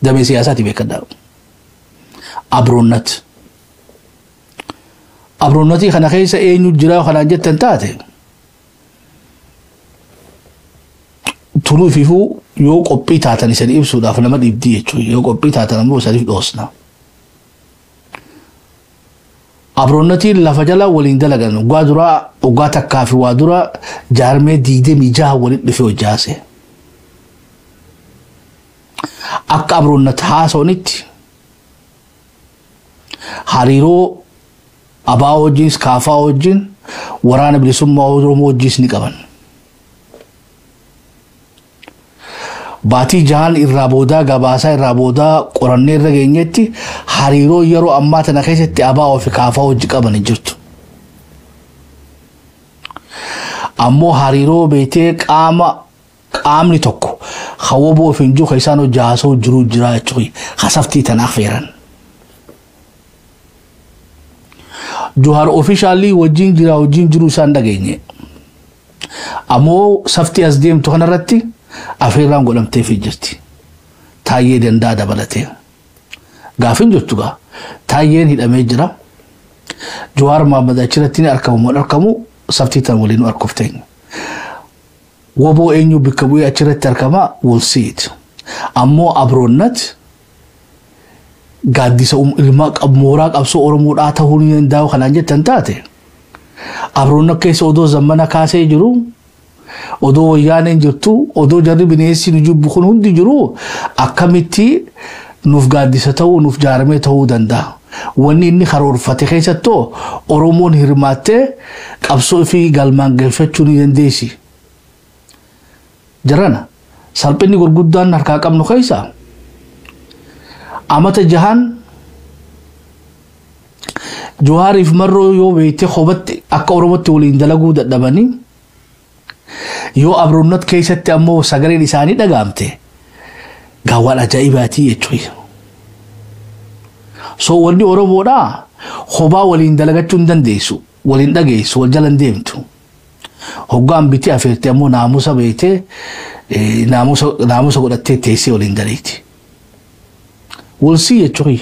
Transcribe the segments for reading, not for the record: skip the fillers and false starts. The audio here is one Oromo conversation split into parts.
دمي سياساتي بكذا أبرونتي خنا خيسة إيه نجرا وخنا جت تنتاتي تلو فيفو يو قبي تاتني سري بسودا فلما يبدي شوي يو قبي تاتنا مو سري دوسنا أبرونتي لفجلا ولين دلعن قادرا وقاتا كافي وادرا جارمي ديدي ميجاه ولين بفيو جاسه أك أبرونت هاسونيت هاريرو أبا وجيس كافا وجين ورانا بلسوم موضوع موجيس نكمن باتي جان الرابودا غباسا الرابودا قرنير رغينيتي هاريرو يرو أمات نخيستي أبا وفي كافا وجي كمن جرت أمو هاريرو بيتي قامني توكو خوابو فنجو خيسانو جاسو جرو جرا چوي خسفتي تناخفيران جوهر اوفيشالي وجين جرو سان دغيني امو سفتي ازديم تو خنرتي افيران غولمتي في جرتي تايي دندا دبلتي غافين جوتوغا تايين هدامي جرا جوهر محمد اچرتني اركمو سفتي تنولين اركفتين وبو انيو بكبوي اچرت اركما ولسيت امو ابرونت قاديس الماء أبموراك أبسو أورمود آتهوني ينداو خلانجة تنتاتي أبرونا كيس أودو زمانا كاسي جرو أودو ويانين جرتو أودو جري بنيسي نجوب بخون هندي جرو أكامتي نوف قاديسة تو نوف جارمي تو دندا واني إني خرور فتخيسة تو أورمون هرماتي أبسو في قلمان قلفتشوني ينديسي جرانا سالبيني قرقودان نركاك أبنو خيسا أمات جهان جوهر في مرة يو بيتي خبت أكورمت ولين دلقو دبني يو أبرونت كيسة أمو سجري لساني دقامته قوال أجايباتي يتوي سو ولي أورمو دا خبا ولين دلقتون دنديسو ولين دقيسو والجلن ديمتو هقام بيتي أفيرتي أمو ناموسا بيتي ناموسا قلت تيسي ولين دليتي we'll see it joy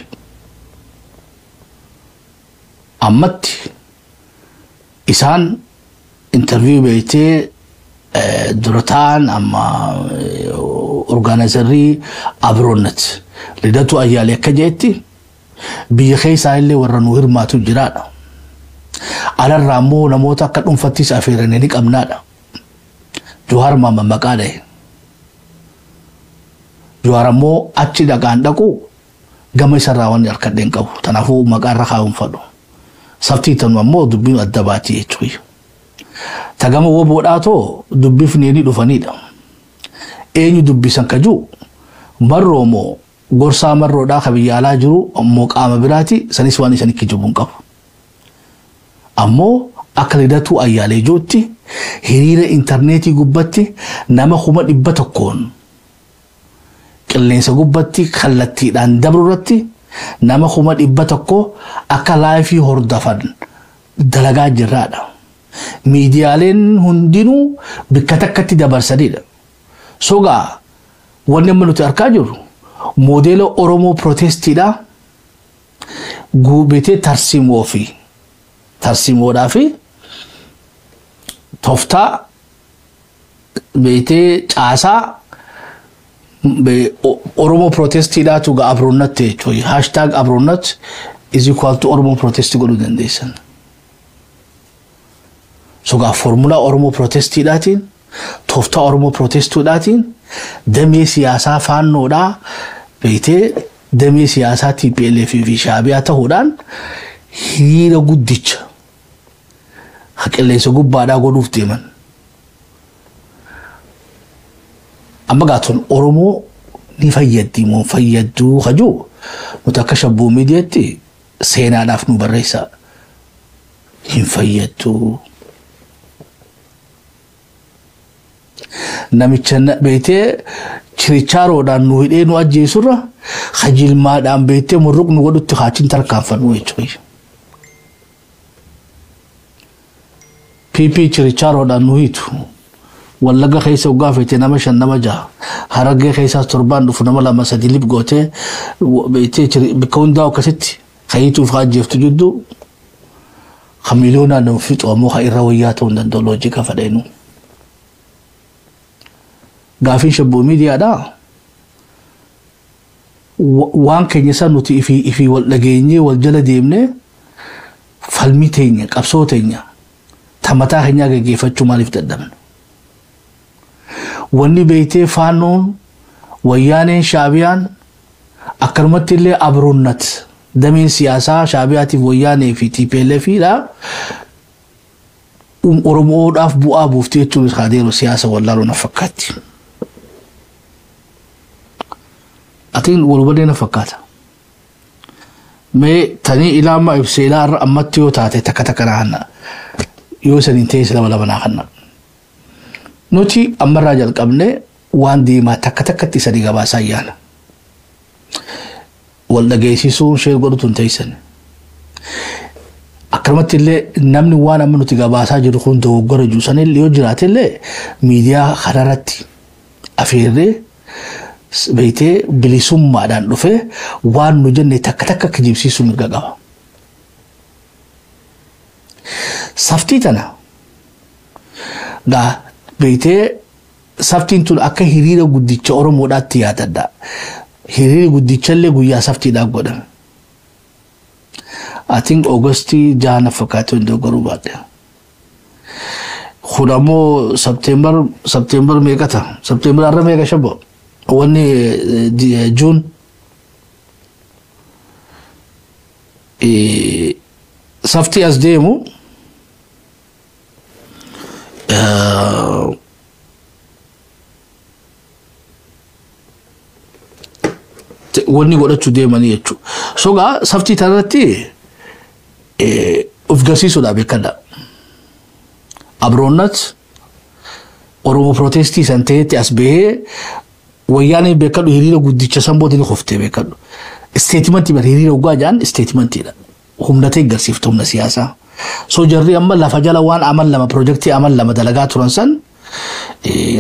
أمت إسان interview بيتي درتان أما organizerي أبرونت لدتو أيالي كجيتي بيخيس اللي ورنوهر ما تجرانا على الرامو نموتا كتن فتيس أفيرنينيك أمنانا جوهر ماما مقاله جوهر مو أتشي دقان دقو gamay sarawan yarkadeen qabu tanafu maqarra xaawun fadho saftiitan mammo dubbiin addabaati jechuudha tagama woboodhaato dubbifneeni dhufanidha eenyu dubbisan kaju marroomo gorsaa marroodhaa kabiyyaalaa jiru ammoo qaama biraati sanis waan isan ekki jibuun qabu ammoo akka lidatu ayyaalee jootti hiriira intarneetii gubbatti nama 100 qilleensa gubbatti kallattiidhaan dabruratti nama 100 akka laayifii hordofan dalagaa jirraadha miidiyaaleen hundinuu bikka takkatti dabarsanidha sogaa wanni amma nuti argaa jirru moodeela Oromoo protestiidha guubetee tarsiimoodhaa fi tooftaa beetee caasaa Oromo protesti da tu ga abronat te choy hashtag abronat is equal to Oromo protesti go dendesan so ga formula Oromo protesti datin tofta Oromo protestu datin demi siyasa fanno da beite demi siyasa TPLF fi shabiya ta hudan hira guddicha hakelle so gubba da go dufte man أما قاتون أورمو نفيدي مو فيدو خجو متكشبو ميديتي سينا نافنو بريسا ينفيدو نميتشن بيتي تشريشارو دان نوهيدي نو أجي سورة خجيل ما دان بيتي مروق نوغدو تخاچين تركافن ويچوي بي تشريشارو دان نوهيتو wallaga keessa ugaafete nama shan nama jaha haragee keessa torbaan dhufu nama lama sadi lib goote beetee bikkaunda akkasitti khayituuf hajjeeftu jiddu خميلونا نفيت وموها إرويات وندو لوجيكا فدينو قافين شبو ميديا دا وان كان يسانو تي إفي واللقيني والجلد يمني فالميتيني قبصوتيني تمتا خنيا كيفتشو مالي فتدمن واني بيتي فانون ويانين شابيان أكرمت اللي أبرونت دمين سياسة شعبياتي وياني في TPLF لا ورمود أف بو أبو فتيتو خاديرو سياسة ولا لو نفكات أتين ولبدي نفكات مي تاني إلى ما يبسيلار أمتيو تاتي تكتكراهنا يوسن انتيس ولا بناخنا نوتي أمر راجل قبل وان دي ما تكتكتي سريقا باسايانا ولا جيسيسون شيء قدرتون تيسن أكرمت اللي نمني وانا منو تجاباسا جرخون توقر جوسان اللي يجرات اللي ميديا خرارتي أفيري بيتي بليسوم مادان رفه وان نجني تك كجيبسيسون الجاوا سفتي تنا دا بيتي سفتين تون أكه هيريرا قدي تشورو مودات تياتا دا هيري قدي تشلي قويا سفتي دا قدن I think Augusti jana fakato ndo gorubate khudamo September megata September arra mega shabo wani June safti as demo wani goda today mani yechu so ga safti tarati ufgasi soda bekada abronat oromo protesti santete asbe wayane bekadu hirira gudicha sambodi ni khofte bekadu statement ber hirira ugajan statement ila humnate garsiftum na siyasa so jarri amma la fajala wan amal lama projecti amal lama dalagat ransan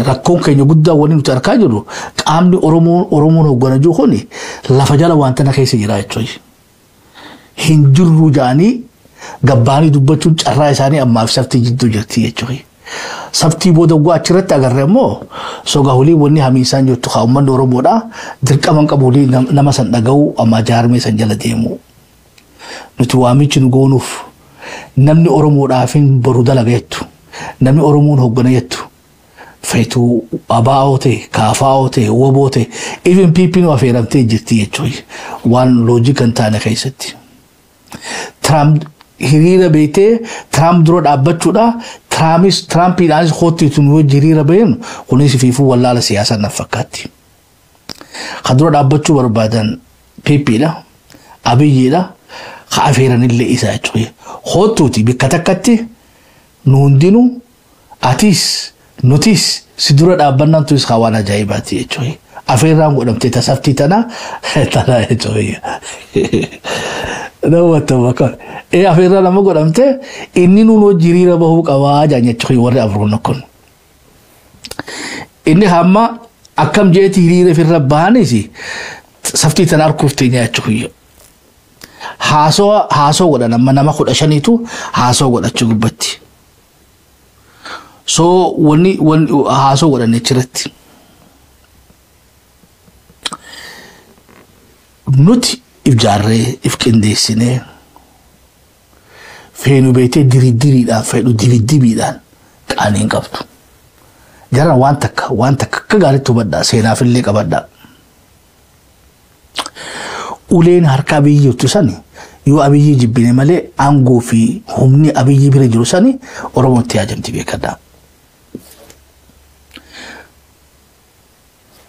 rakkon kenya gudda wani nutarka jiru qaamni oromo no gona jokhoni la fajala wan tana kayse jira echoy hinjurru jani gabbani dubbatu carra isani amma safti jiddu jirti echoy safti bodo gwa chirata garremo so gahuli woni hamisan jottu khawman oromo da dirqaman qabuli nama san dagaw amma jarme san jala demo nutuwami cin gonuf namni oromo da fin boru dalaga yettu namni oromo hoggana yettu faitu abaote kafaote wobote even people no aferamte jirti echoy one logic antana kaysati Trump hirira bete Trump drod abachuda Trump ilas khoti tunu jirira bayn kunisi fifu wala la siyasa nafakati khadrod abachu barbadan pipila abiyila khafiran illi isa echoy khotuti bikatakati nundinu atis notice sidura dhaabannaan tuis khawana jaibati echoy afeeraan godhamte tasafti tana echoy dawata bakar afeeraan amma godhamte inni nuno jiriira bahu qaba janya echoy warri afruna kun inni hamma akkam jeeti hiriira firra baanisi safti tana arkufte nya echoy haaso godhana nama kudha shanitu haaso godhachu gubbatti so wani haaso godhane chirati nuti ifjarre ifkindesine feenu bete diri da feenu dibi dan qanin qabtu jara wanta kagari to badda seena fille qabadda uleen harka biyyu tusani yu abiyyi jibbine male ango fi humni abiyyi bire jirusani oromo tiyajamti bekada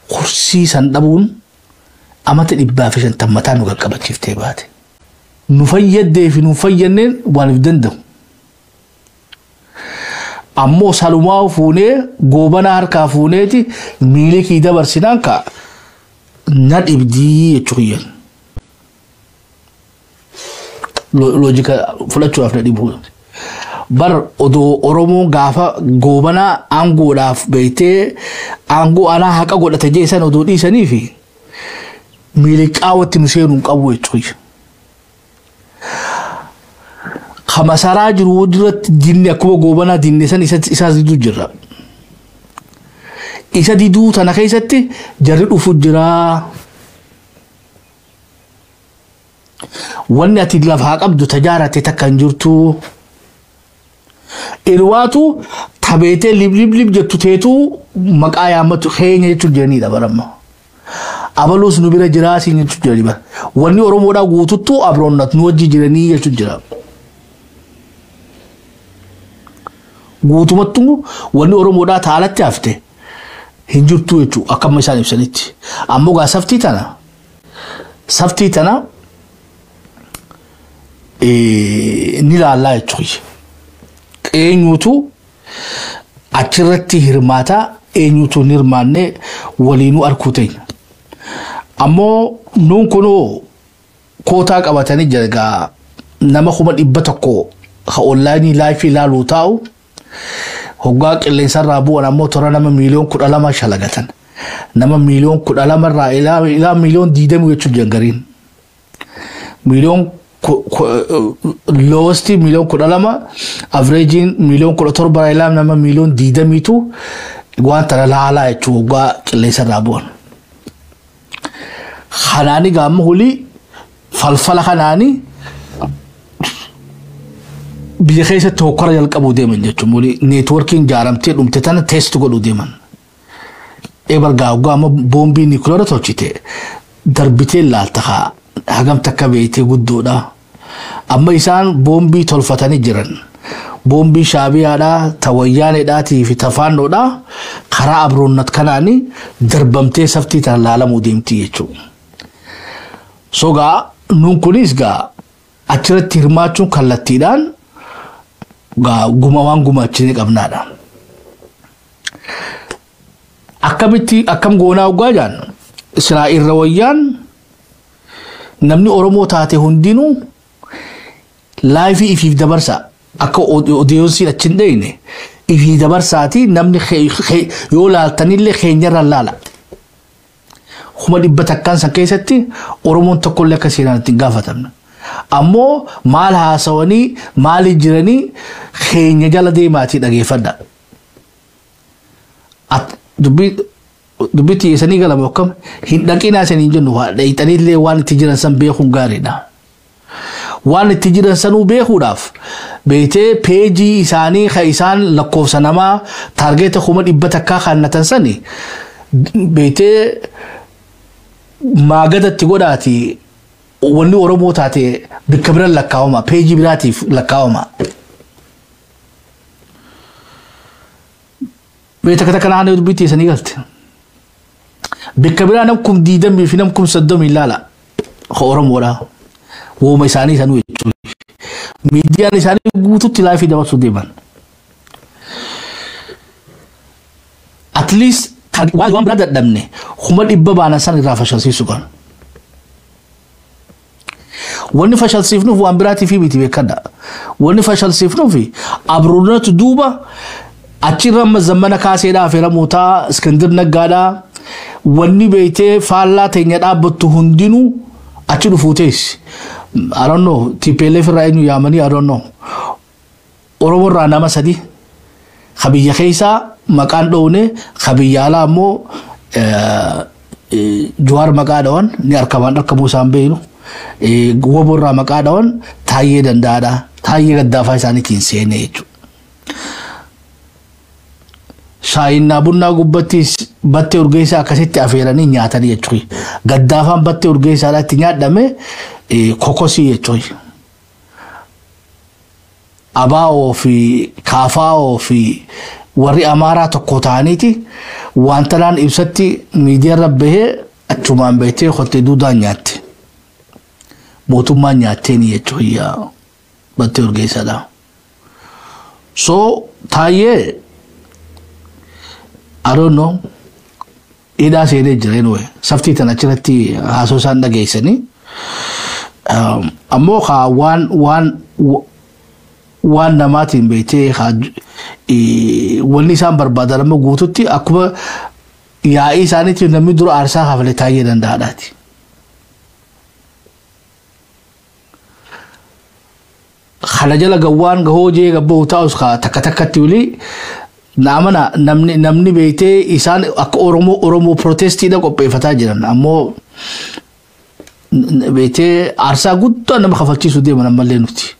kursi sandabun amata dibba fi shantamata no gaqabachifte baate nufayyade fi nufayyanen walif dandam ammo saluma fune gobana harka funeti miliki dabar sinanka nadibdi echuyan logika fulachu afna dibu bar odo oromo gafa gobana ango daf beete ango ala haqa godata jeesan odo dhisanii fi miliqaawatti museenun qabu jechuudha khamasara jiru wudrat jinni akkuma gobana dinne san isa zidu jira isa didu tana keessatti jarri dhufu jira wanni ati lafa qabdu tajaarate takkan jirtu irwaatu tabeete lib jettu teetu maqaa yaamatu keenya jechu jiraniidha baramma abalus nu bira jira siin jechu jirani bar wanni oromoodhaa guututtu abroonnat nu wajji jiranii jechu jira guutumattu wanni oromoodhaa taalatti hafte hin jirtu jechu akkama isaan ibsanitti ammoo gaa saftii tana ni laallaa jechuudha eenyutu achirratti hirmaata eenyutu nirmaanne waliinu arkuuteenya ammoo nuun kunoo kootaa qabatanii jirgaa nama 100 ha online live ilaaluu taa'u hoggaa qilleensarraa bu'an ammoo tora nama miliyoon 12 shalagatan nama miliyoon 12 irraa ilaa miliyoon 20 jechuun jangariin miliyoon lowest miliyoon 12 averaging miliyoon 17 ilaa nama miliyoon 20tu waan tana laalaa jechuun hoggaa qilleensarraa bu'an khanaani gaamma huli falfala khanaani biyya keessatti hokkora jalqabuu deeman jechuun muli neetworkiin jaaramtee dhumte tana teest godhuu deeman eebargaa amma boombii niikuleera tolchite darbitee laalta hagam takka beeytee guddoodha amma isaan boombii tolfatanii jiran boombii shaabiyaadhaa tawayyaanedhaatii fi tafaannoodhaa karaa abroonnat kanaanii darbamtee saftii tana laalamuu deemtii jechuudha sogaa nuun kunis gaa achirratti hirmaachuun kallattiidhaan guma waan gumaachine qabnaadha akkam goonaa ugaa jaan Israa'irra wayyaan namni oromoo taate hundinuu live ifiif dabarsa akka odeeyonsiin achin deeyne ifiif dabarsaati namni yoo laaltanillee keenyarra laala kuma dhibba takkaan san keessatti oromoon tokkollee akka seenaan ittiin gaafatamna ammoo maal haasawanii maal jiranii keenya jala deemaatii dhageeffadha dubbiti isanii galama akkam hin dhaqinaa isanii jennu dheeyxaniillee waan itti jiran san beekuun gaariidha waan itti jiran sanuu beekuudhaaf beetee peejii isaanii ka isaan lakkoofsa namaa taargeeta kuma dhibba takkaa kannatan sani beetee maagadatti godhaati wanni oromoo taate bikka biran lakkaawama peejii biraatiif lakkaawama beeta kata kana haane dubbiti isanii galte bikka biraa namkum 20 fi namkum 30 ilaala ka oromoodha wooma isaanii sanuu jechuudha miidiyaan isaanii guututti laafii dabarsuu deeman at least waan biraa dadhabne kuma dhibba baanan san irraa fashalsiisu kan wanni fashalsiifnuuf waan biraatii fi miti beekadha wanni fashalsiifnuuf abroonatu duuba achirra mazammana kaaseedhaa feeramuutaa Iskandir Naggaadhaa wanni beeytee faallaa teenya dhaabbattu hundinuu achi dhufuutees I don't know TPLF irraa eenyu yaamanii I don't know oromoo irraa nama 3 kabiyya keessaa maqaan dhoowne kabiyya alaa ammoo Jawaar maqaa dhawan ni arkamaan arkamuu isaan beeynu woboo irraa maqaa dhawan Taayyee Danda'aadha Taayyee Gaddaafaa isaaniitiin seene jechuudha shaayinaa bunnaa gubbattis battee urgeessaa akkasitti afeeranii nyaatanii jechuudha Gaddaafaan battee urgeessaadhaatti nyaadhame kokosii jechuudha abaa'oo fi kaafaa'oo fi warri amaaraa tokko ta'aniiti wanta laan ibsatti miidiyaarra bahee achumaan beektee qottee duudaan nyaatte mootummaan nyaatteen jechuudha battee urgeessaadha so Taayyee I don't know ida seenee jira anyway saftii tan achirratti haasoo isaan dhageessanii ammoo waan waan namaatiin beeytee wanni isaan barbaadan amma guututti akkuma yaa'ii isaaniitiin namni dura aarsaa hafalee taa'ee danda'aadhaati. Kana jala gawwaan gahoo jee gabboo taa'us takka takkatti wali namni beeytee isaan akka Oromoo protestiidha qopheeffataa jiran ammoo beeytee aarsaa guddaa nama kafalchiisu deeman ammallee nuti.